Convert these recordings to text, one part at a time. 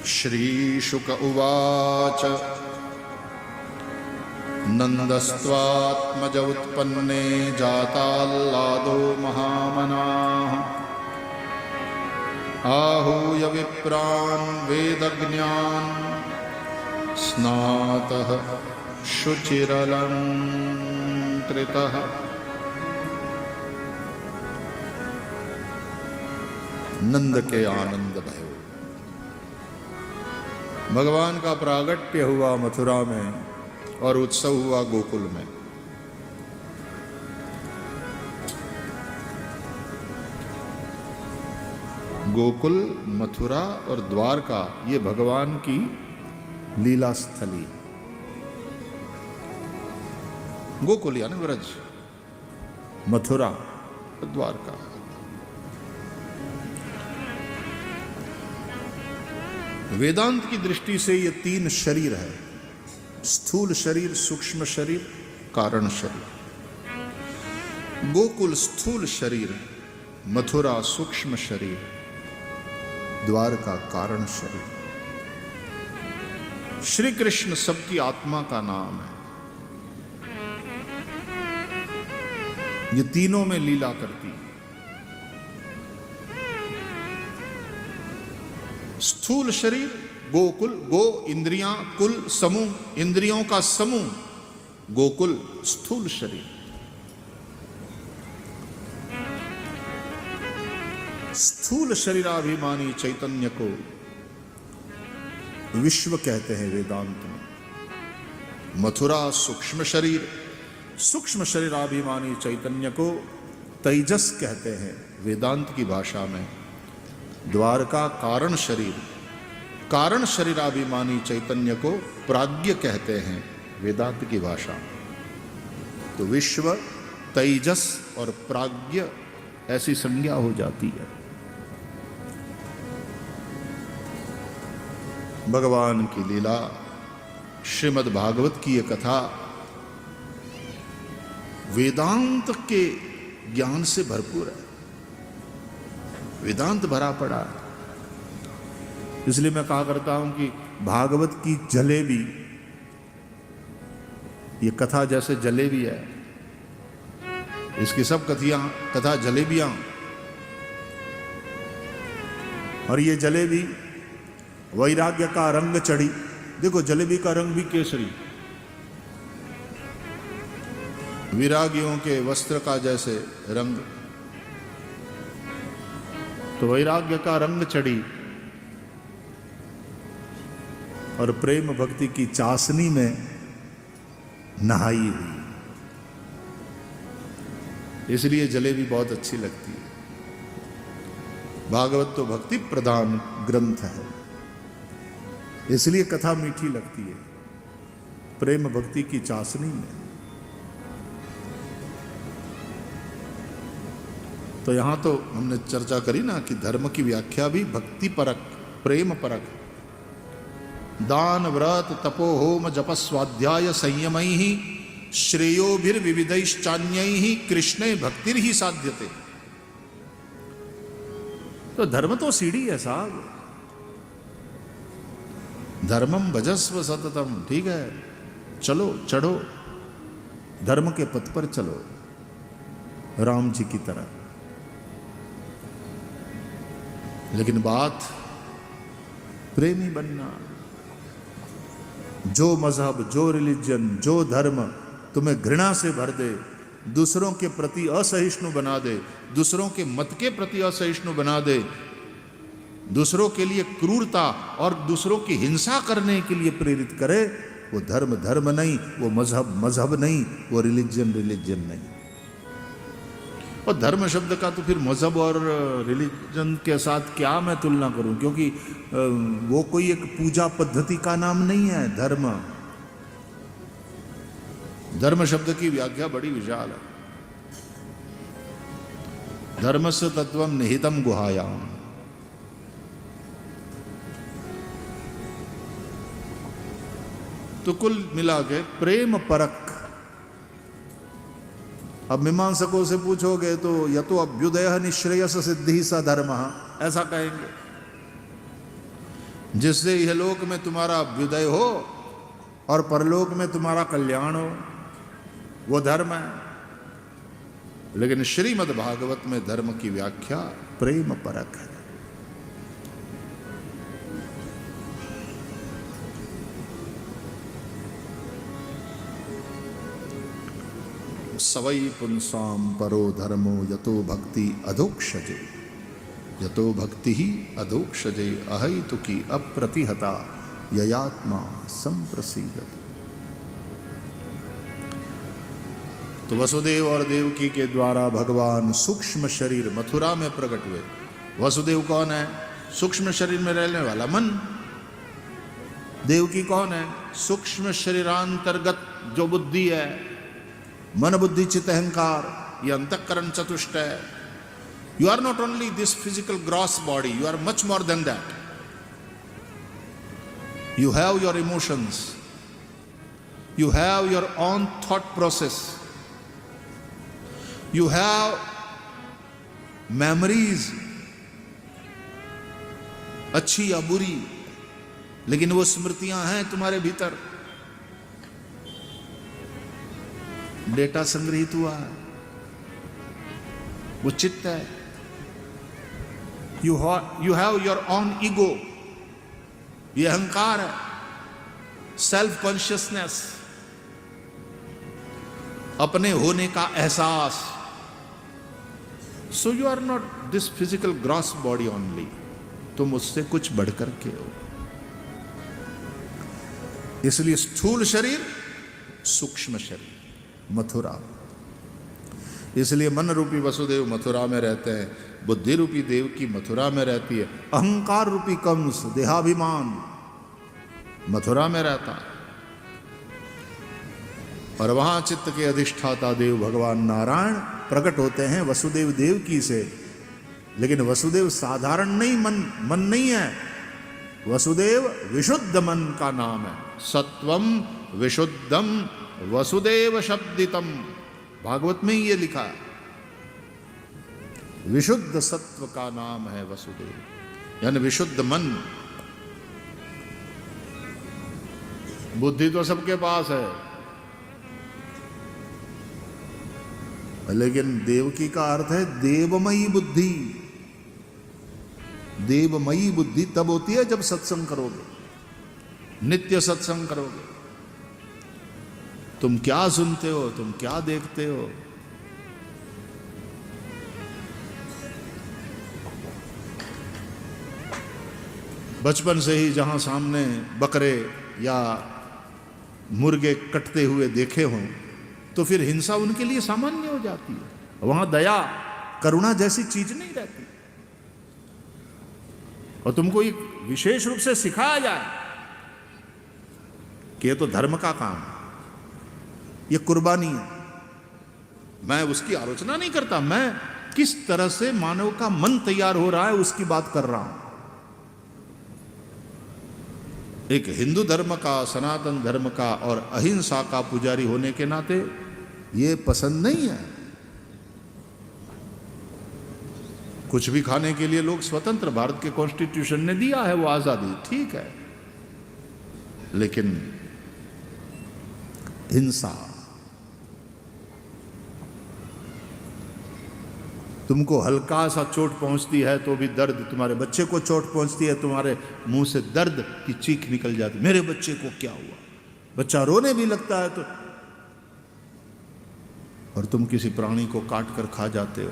श्रीशुक उवाच नन्दस्त्वात्मज उत्पन्ने जाताल्लादो महामनाः आहूय विप्रान् वेदज्ञान् स्नातः शुचिरलङ्कृतः। नंद के आनंद भयो। भगवान का प्रागट्य हुआ मथुरा में और उत्सव हुआ गोकुल में। गोकुल, मथुरा और द्वारका ये भगवान की लीला स्थली। गोकुल यानी व्रज, मथुरा, द्वारका। वेदांत की दृष्टि से ये तीन शरीर है, स्थूल शरीर, सूक्ष्म शरीर, कारण शरीर। गोकुल स्थूल शरीर, मथुरा सूक्ष्म शरीर, द्वारका कारण शरीर। श्री कृष्ण सबकी आत्मा का नाम है। ये तीनों में लीला करती है। स्थूल शरीर गोकुल, गो इंद्रियां, कुल समूह, इंद्रियों का समूह, गोकुल स्थूल शरीर। स्थूल शरीराभिमानी चैतन्य को विश्व कहते हैं वेदांत में। मथुरा सूक्ष्म शरीर, सूक्ष्म शरीराभिमानी चैतन्य को तेजस कहते हैं वेदांत की भाषा में। द्वारका कारण शरीर, कारण शरीराभिमानी चैतन्य को प्राज्ञ कहते हैं वेदांत की भाषा। तो विश्व, तेजस और प्राज्ञ ऐसी संज्ञा हो जाती है। भगवान की लीला, श्रीमद् भागवत की ये कथा वेदांत के ज्ञान से भरपूर है। वेदांत भरा पड़ा है। इसलिए मैं कहा करता हूं कि भागवत की जलेबी, ये कथा जैसे जलेबी है, इसकी सब कथा जलेबियां। और ये जलेबी वैराग्य का रंग चढ़ी। देखो जलेबी का रंग भी केसरी, विरागियों के वस्त्र का जैसे रंग। तो वैराग्य का रंग चढ़ी और प्रेम भक्ति की चाशनी में नहाई हुई। इसलिए जलेबी बहुत अच्छी लगती है। भागवत तो भक्ति प्रधान ग्रंथ है, इसलिए कथा मीठी लगती है, प्रेम भक्ति की चाशनी में। तो यहां तो हमने चर्चा करी ना कि धर्म की व्याख्या भी भक्ति परक, प्रेम परक। दान व्रत तपो होम जप स्वाध्याय संयमई ही श्रेयोभिर्विविधैश्चान्यै ही कृष्णे भक्तिर ही साध्यते। तो धर्म तो सीढ़ी है साहब। धर्मम भजस्व सततम, ठीक है, चलो चढ़ो, धर्म के पथ पर चलो, राम जी की तरह। लेकिन बात प्रेमी बनना। जो मजहब, जो रिलीजन, जो धर्म तुम्हें घृणा से भर दे, दूसरों के प्रति असहिष्णु बना दे, दूसरों के मत के प्रति असहिष्णु बना दे, दूसरों के लिए क्रूरता और दूसरों की हिंसा करने के लिए प्रेरित करे, वो धर्म धर्म नहीं, वो मजहब मजहब नहीं, वो रिलीजन रिलीजन नहीं। और धर्म शब्द का तो फिर मजहब और रिलीजन के साथ क्या मैं तुलना करूं, क्योंकि वो कोई एक पूजा पद्धति का नाम नहीं है धर्म। धर्म शब्द की व्याख्या बड़ी विशाल है। धर्मस्य तत्वम निहितम गुहायाम। तो कुल मिला के प्रेम परक। अब मीमांसकों से पूछोगे तो या तो अभ्युदय निश्रेयस सिद्धि स धर्म, ऐसा कहेंगे। जिससे यह लोक में तुम्हारा अभ्युदय हो और परलोक में तुम्हारा कल्याण हो, वो धर्म है। लेकिन श्रीमद् भागवत में धर्म की व्याख्या प्रेम परक है। सवै पुंसाम परो धर्मो यतो भक्ति अधोक्षजे, यतो भक्ति ही अधोक्षजे अहैतुकी अप्रतिहता ययात्मा संप्रसीदति। तो वसुदेव और देवकी के द्वारा भगवान सूक्ष्म शरीर मथुरा में प्रकट हुए। वसुदेव कौन है? सूक्ष्म शरीर में रहने वाला मन। देवकी कौन है? सूक्ष्म शरीरांतर्गत जो बुद्धि है, मन बुद्धि चित्त अहंकार, ये अंतःकरण चतुष्ट है। You are not only this physical gross body, you are much more than that. You have your emotions, you have your own thought process, you have memories, अच्छी या बुरी, लेकिन वो स्मृतियां हैं तुम्हारे भीतर। डेटा संग्रहित हुआ है, वो चित्त है। You have your own ego, ये अहंकार है, सेल्फ कॉन्शियसनेस, अपने होने का एहसास। So you are not this physical gross body only, तुम उससे कुछ बढ़कर के हो। इसलिए स्थूल शरीर, सूक्ष्म शरीर मथुरा। इसलिए मन रूपी वसुदेव मथुरा में रहते हैं, बुद्धि रूपी देवकी मथुरा में रहती है, अहंकार रूपी कंस देहाभिमान मथुरा में रहता है। और वहां चित्त के अधिष्ठाता देव भगवान नारायण प्रकट होते हैं वसुदेव देवकी से। लेकिन वसुदेव साधारण नहीं मन नहीं है, वसुदेव विशुद्ध मन का नाम है। सत्वम विशुद्धम वसुदेव शब्दितम, भागवत में ही ये लिखा है। विशुद्ध सत्व का नाम है वसुदेव, यानी विशुद्ध मन। बुद्धि तो सबके पास है, लेकिन देवकी का अर्थ है देवमयी बुद्धि। देवमयी बुद्धि तब होती है जब सत्संग करोगे, नित्य सत्संग करोगे। तुम क्या सुनते हो, तुम क्या देखते हो? बचपन से ही जहां सामने बकरे या मुर्गे कटते हुए देखे हों तो फिर हिंसा उनके लिए सामान्य हो जाती है। वहां दया करुणा जैसी चीज नहीं रहती। और तुमको एक विशेष रूप से सिखाया जाए कि ये तो धर्म का काम है, ये कुर्बानी है। मैं उसकी आलोचना नहीं करता, मैं किस तरह से मानव का मन तैयार हो रहा है उसकी बात कर रहा हूं। एक हिंदू धर्म का, सनातन धर्म का और अहिंसा का पुजारी होने के नाते ये पसंद नहीं है। कुछ भी खाने के लिए लोग स्वतंत्र, भारत के कॉन्स्टिट्यूशन ने दिया है वो आजादी, ठीक है। लेकिन हिंसा, तुमको हल्का सा चोट पहुंचती है तो भी दर्द, तुम्हारे बच्चे को चोट पहुंचती है तुम्हारे मुंह से दर्द की चीख निकल जाती, मेरे बच्चे को क्या हुआ। बच्चा रोने भी लगता है तो, और तुम किसी प्राणी को काट कर खा जाते हो।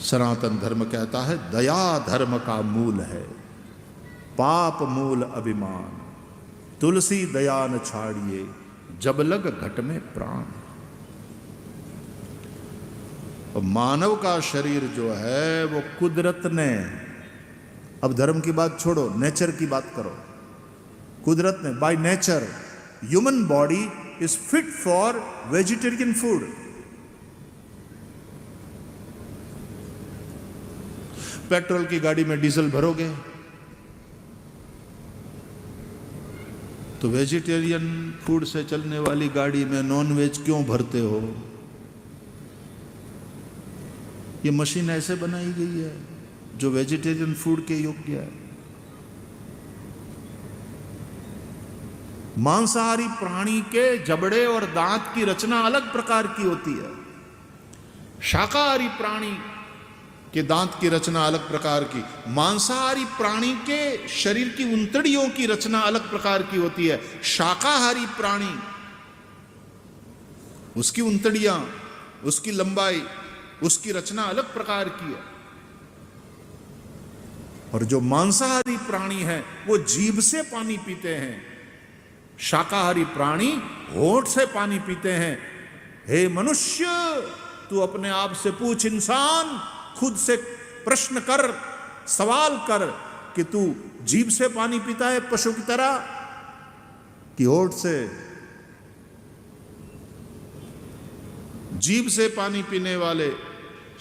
सनातन धर्म कहता है दया धर्म का मूल है, पाप मूल अभिमान, तुलसी दया न छाड़िए जब लग घट में प्राण। और मानव का शरीर जो है वो कुदरत ने, अब धर्म की बात छोड़ो, नेचर की बात करो। कुदरत ने by nature human body is fit for vegetarian food. Petrol की गाड़ी में डीजल भरोगे तो वेजिटेरियन फूड से चलने वाली गाड़ी में नॉन वेज क्यों भरते हो? ये मशीन ऐसे बनाई गई है जो वेजिटेरियन फूड के योग्य है। मांसाहारी प्राणी के जबड़े और दांत की रचना अलग प्रकार की होती है, शाकाहारी प्राणी के दांत की रचना अलग प्रकार की, मांसाहारी प्राणी के शरीर की उंतड़ियों की रचना अलग प्रकार की होती है। शाकाहारी प्राणी, उसकी उंतड़ियां, उसकी लंबाई, उसकी रचना अलग प्रकार की है। और जो मांसाहारी प्राणी है वो जीभ से पानी पीते हैं, शाकाहारी प्राणी होठ से पानी पीते हैं। हे मनुष्य, तू अपने आप से पूछ, इंसान खुद से प्रश्न कर, सवाल कर कि तू जीभ से पानी पीता है पशु की तरह कि होठ से? जीभ से पानी पीने वाले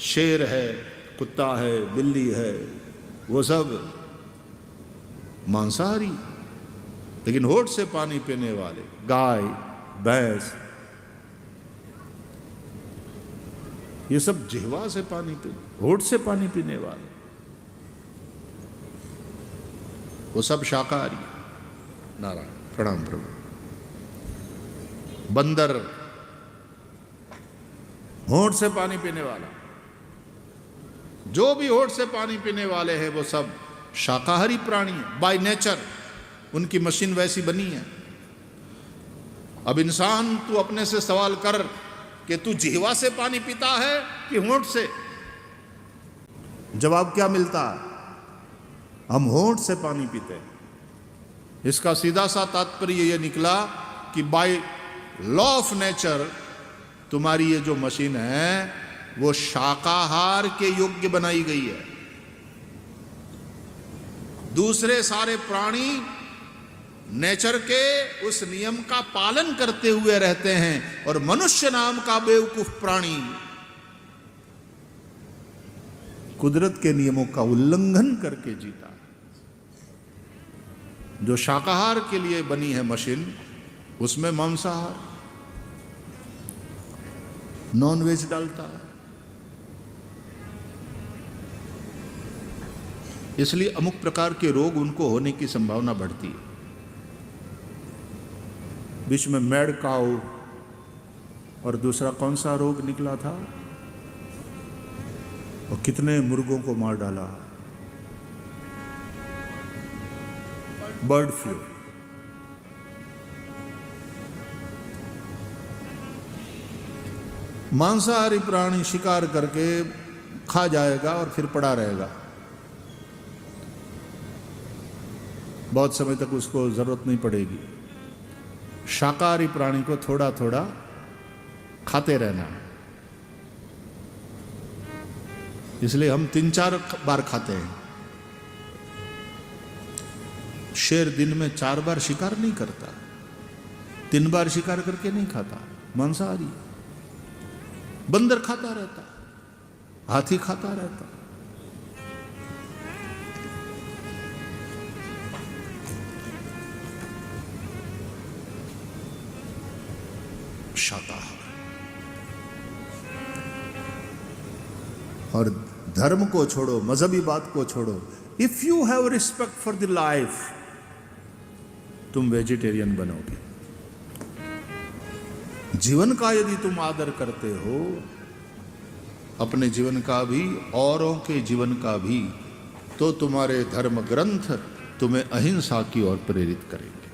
शेर है, कुत्ता है, बिल्ली है, वो सब मांसाहारी। लेकिन होठ से पानी पीने वाले गाय, भैंस, ये सब जिह्वा से पानी पीने, होठ से पानी पीने वाले, वो सब शाकाहारी। नारायण, प्रणाम प्रभु। बंदर होठ से पानी पीने वाला, जो भी होठ से पानी पीने वाले हैं वो सब शाकाहारी प्राणी है। बाय नेचर उनकी मशीन वैसी बनी है। अब इंसान, तू अपने से सवाल कर कि तू जिह्वा से पानी पीता है कि होठ से? जवाब क्या मिलता है? हम होठ से पानी पीते हैं। इसका सीधा सा तात्पर्य यह निकला कि बाय लॉ ऑफ नेचर तुम्हारी ये जो मशीन है वो शाकाहार के योग्य बनाई गई है। दूसरे सारे प्राणी नेचर के उस नियम का पालन करते हुए रहते हैं, और मनुष्य नाम का बेवकूफ प्राणी कुदरत के नियमों का उल्लंघन करके जीता है। जो शाकाहार के लिए बनी है मशीन, उसमें मांसाहार, नॉन वेज डालता है। इसलिए अमुक प्रकार के रोग उनको होने की संभावना बढ़ती है। बीच में मैड काऊ और दूसरा कौन सा रोग निकला था, और कितने मुर्गों को मार डाला, बर्ड फ्लू। मांसाहारी प्राणी शिकार करके खा जाएगा और फिर पड़ा रहेगा, बहुत समय तक उसको जरूरत नहीं पड़ेगी। शाकाहारी प्राणी को थोड़ा थोड़ा खाते रहना, इसलिए हम 3-4 बार खाते हैं। शेर दिन में 4 बार शिकार नहीं करता, 3 बार शिकार करके नहीं खाता, मांसाहारी। बंदर खाता रहता, हाथी खाता रहता। शाकाहार। और धर्म को छोड़ो, मजहबी बात को छोड़ो, if you have respect for the life, तुम वेजिटेरियन बनोगे। जीवन का यदि तुम आदर करते हो, अपने जीवन का भी औरों के जीवन का भी, तो तुम्हारे धर्म ग्रंथ तुम्हें अहिंसा की ओर प्रेरित करेंगे।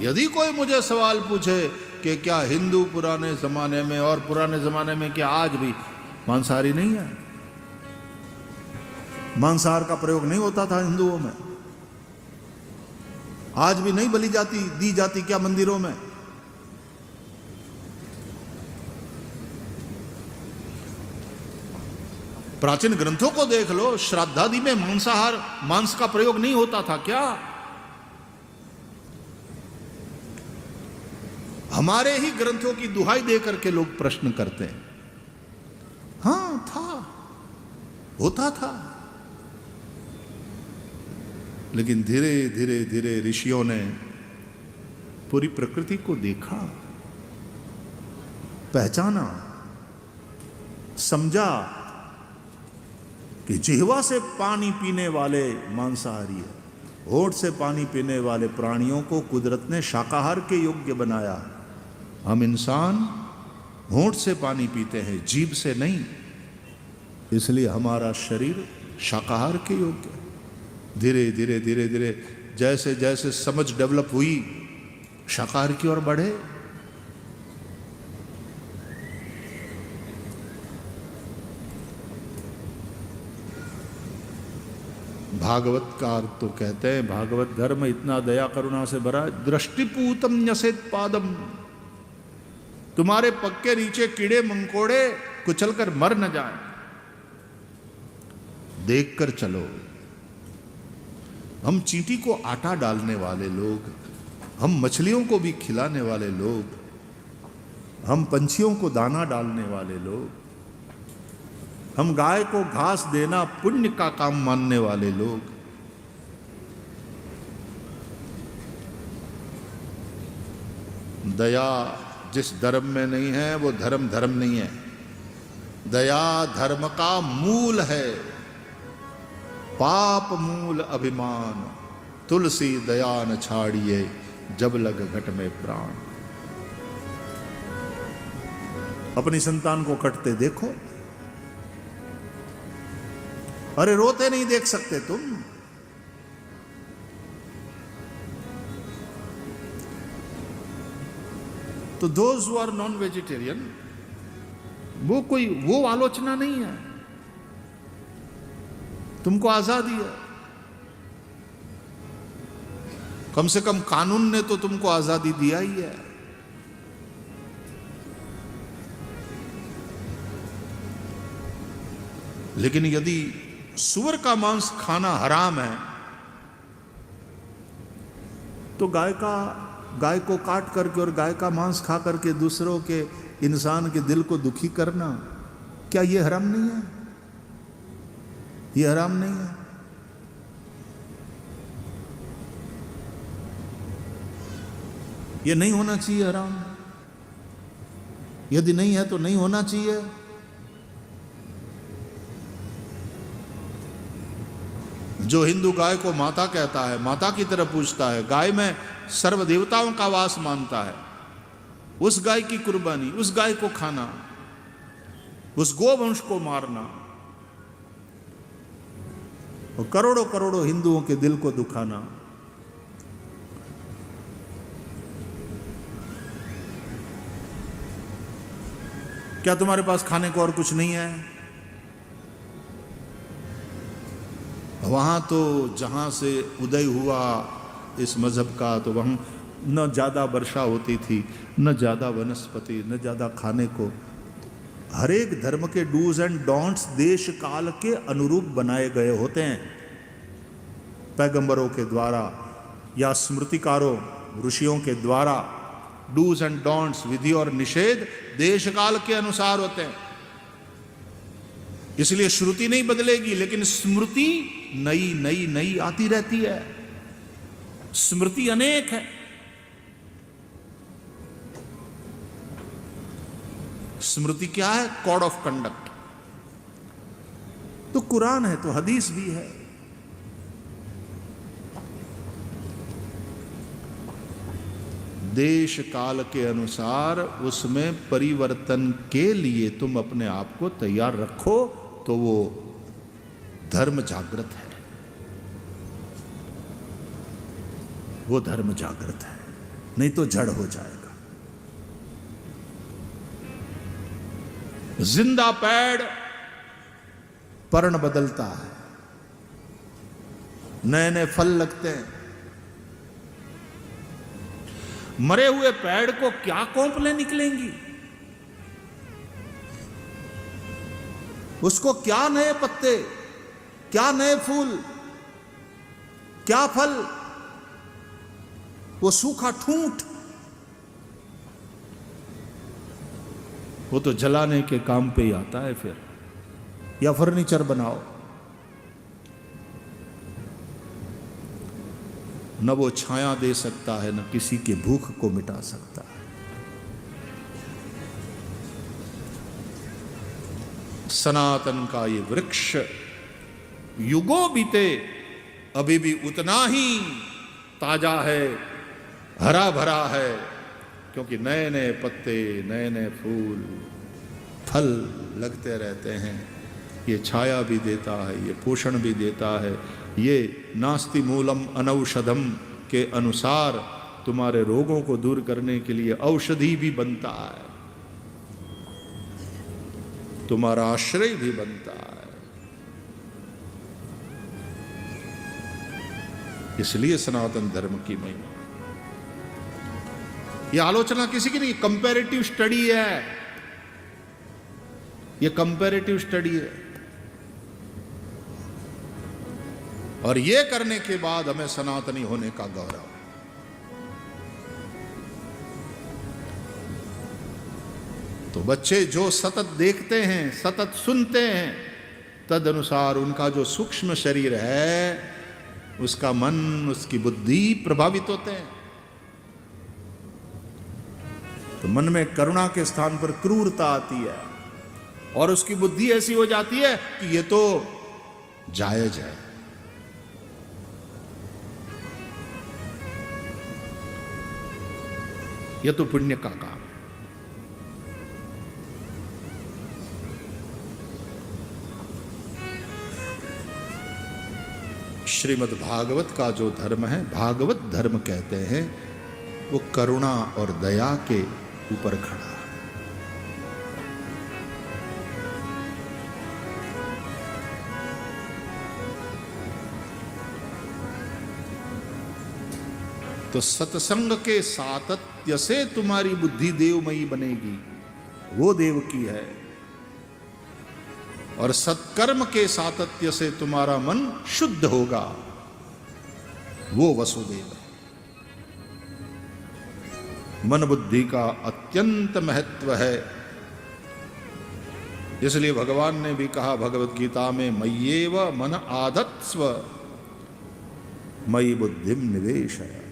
यदि कोई मुझे सवाल पूछे कि क्या हिंदू पुराने जमाने में और पुराने जमाने में क्या आज भी मांसाहारी नहीं है? मांसाहार का प्रयोग नहीं होता था हिंदुओं में? आज भी नहीं बलि जाती दी जाती क्या मंदिरों में? प्राचीन ग्रंथों को देख लो, श्राद्धादि में मांस का प्रयोग नहीं होता था क्या? हमारे ही ग्रंथों की दुहाई देकर के लोग प्रश्न करते हैं। हाँ, था, होता था, लेकिन धीरे धीरे धीरे ऋषियों ने पूरी प्रकृति को देखा, पहचाना, समझा कि जिह्वा से पानी पीने वाले मांसाहारी है, होठ से पानी पीने वाले प्राणियों को कुदरत ने शाकाहार के योग्य बनाया। हम इंसान होठ से पानी पीते हैं, जीभ से नहीं, इसलिए हमारा शरीर शाकाहार के योग्य है। धीरे धीरे धीरे धीरे जैसे जैसे समझ डेवलप हुई, शाकाहार की ओर बढ़े। भागवतकार तो कहते हैं, भागवत धर्म इतना दया करुणा से भरा, दृष्टिपूतम न्यसेत पादम, तुम्हारे पग के नीचे कीड़े मंकोड़े कुचल कर मर न जाए, देख कर चलो। हम चींटी को आटा डालने वाले लोग, हम मछलियों को भी खिलाने वाले लोग, हम पंछियों को दाना डालने वाले लोग, हम गाय को घास देना पुण्य का काम मानने वाले लोग, दया जिस धर्म में नहीं है वो धर्म धर्म नहीं है। दया धर्म का मूल है। पाप मूल अभिमान, तुलसी दया न छाड़िए, जब लग घट में प्राण। अपनी संतान को कटते देखो, अरे रोते नहीं देख सकते तुम? तो those who are non vegetarian, वो आलोचना नहीं है। तुमको आजादी है, कम से कम कानून ने तो तुमको आजादी दिया ही है। लेकिन यदि सूअर का मांस खाना हराम है, तो गाय को काट करके और गाय का मांस खा करके दूसरों के, इंसान के दिल को दुखी करना, क्या ये हराम नहीं है? ये हराम नहीं है? ये नहीं होना चाहिए हराम। यदि नहीं है तो नहीं होना चाहिए। जो हिंदू गाय को माता कहता है, माता की तरह पूजता है, गाय में सर्व देवताओं का वास मानता है, उस गाय की कुर्बानी, उस गाय को खाना, उस गोवंश को मारना और करोड़ों करोड़ों हिंदुओं के दिल को दुखाना, क्या तुम्हारे पास खाने को और कुछ नहीं है? वहां तो जहां से उदय हुआ इस मजहब का, तो वहां न ज्यादा वर्षा होती थी, न ज्यादा वनस्पति, न ज्यादा खाने को। हर एक धर्म के डूज एंड डोंट्स देश काल के अनुरूप बनाए गए होते हैं, पैगंबरों के द्वारा या स्मृतिकारों ऋषियों के द्वारा। डूज एंड डोंट्स, विधि और निषेध देश काल के अनुसार होते हैं। इसलिए श्रुति नहीं बदलेगी, लेकिन स्मृति नई नई नई आती रहती है। स्मृति अनेक है। स्मृति क्या है? Code of conduct. तो कुरान है तो हदीस भी है। देश काल के अनुसार उसमें परिवर्तन के लिए तुम अपने आप को तैयार रखो, तो वो धर्म जागृत है। वो धर्म जागृत है, नहीं तो जड़ हो जाएगा। जिंदा पेड़ पर्ण बदलता है, नए नए फल लगते हैं। मरे हुए पेड़ को क्या कोंपलें निकलेंगी? उसको क्या नए पत्ते, क्या नए फूल, क्या फल? वो सूखा ठूंठ। वो तो जलाने के काम पे ही आता है फिर, या फर्नीचर बनाओ। न वो छाया दे सकता है, न किसी के भूख को मिटा सकता है। सनातन का ये वृक्ष युगों बीते अभी भी उतना ही ताजा है, हरा भरा है, क्योंकि नए नए पत्ते, नए नए फूल, फल लगते रहते हैं। ये छाया भी देता है, ये पोषण भी देता है, ये नास्ति मूलम अनौषधम के अनुसार तुम्हारे रोगों को दूर करने के लिए औषधि भी बनता है, तुम्हारा आश्रय भी बनता है। इसलिए सनातन धर्म की महिमा। यह आलोचना किसी की नहीं, कंपैरेटिव स्टडी है, यह कंपैरेटिव स्टडी है। और यह करने के बाद हमें सनातनी होने का गौरव। तो बच्चे जो सतत देखते हैं, सतत सुनते हैं, तद अनुसार उनका जो सूक्ष्म शरीर है, उसका मन, उसकी बुद्धि प्रभावित होते हैं। तो मन में करुणा के स्थान पर क्रूरता आती है और उसकी बुद्धि ऐसी हो जाती है कि ये तो जायज है। यह तो पुण्य का काम है। श्रीमद् भागवत का जो धर्म है, भागवत धर्म कहते हैं, वो करुणा और दया के ऊपर खड़ा है। तो सत्संग के सातत्य से तुम्हारी बुद्धि देवमयी बनेगी, वो देव की है। और सत्कर्म के सातत्य से तुम्हारा मन शुद्ध होगा, वो वसुदेव है। मन बुद्धि का अत्यंत महत्व है। इसलिए भगवान ने भी कहा भगवत गीता में, मय्येव मन आधत्स्व मयि बुद्धिम निवेशय।